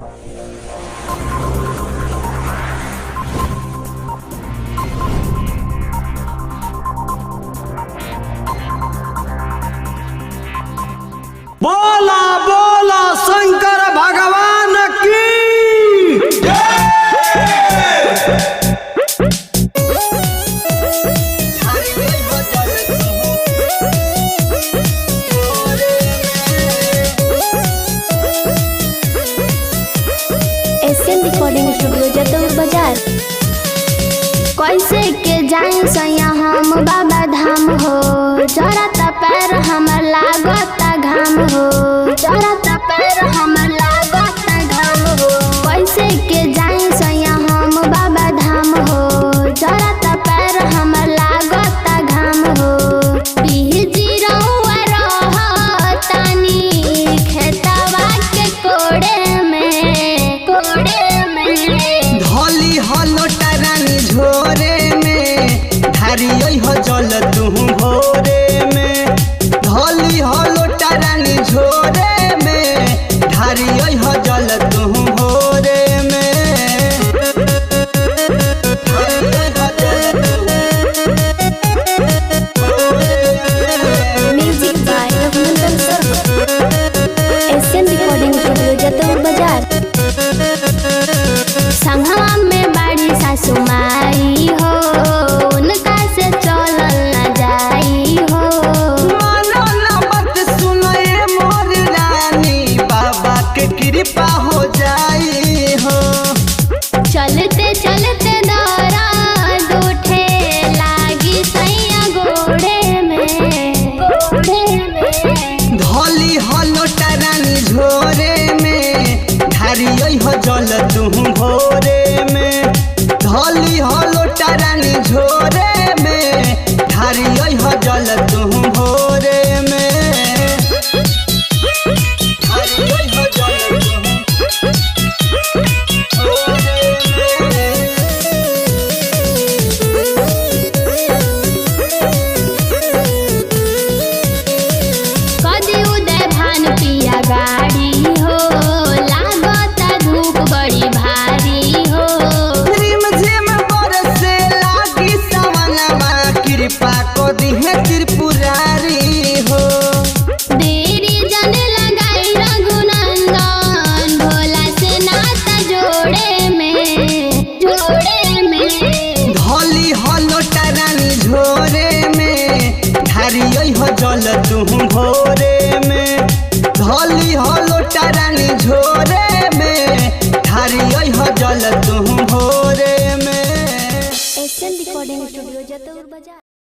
बोला बोला शंकर भगवान की एशियन रिकॉर्डिंग स्टूडियो जतौर बाजार। कैसे के जाए सैया हम बाबा धाम हो, जरता पैर हमर लागता घाम हो, जरता पैर हमर लागता घाम हो। कैसे के जाए सैया हम बाबा धाम हो, जरता पैर हमर लागता घाम हो। बिजी रहुआ रहतानी खेतवा के कोड़े में धली हलो टरानी झोरे में धारियो हो जल तू भोरे में। धली हलो टरानी झोरे में धारियो हो जल तू भोरे में। Music by Raghunandan sir. Asian recording studio Jataur बाजार। संघवा में बाड़ी सासु माई हो, उनका से चलल न जाई हो। मानो ना बात सुनाए मोर रानी, बाबा के कृपा हो जाई हो। चलते चलते दौरान उठे लागी सैया गोड़े में। धली हलो टरानी झोरे में धारियो हो जल तू भोरे में। धली हलो टरानी झोरे में धारियो हो जल तू भोरे में। धारियो हो जल तू भोरे में। कदी उदय भान पिया गाड़ी हो, लागता धूप बड़ी भारी हो। रिम झिम बरसे लागी सवनवा, कृपा को दिहे त्रिपुरारी हो। देरी जन लगाई रघुनंदन, भोला से नाता जोड़े में। धली हलो टरानी झोरे में धारियो हो जल तू भोरे में। धली हलो टरानी झोरे में धारियो हो जल तू भोरे में। एशियन रिकॉर्डिंग स्टूडियो जतौर बाजार।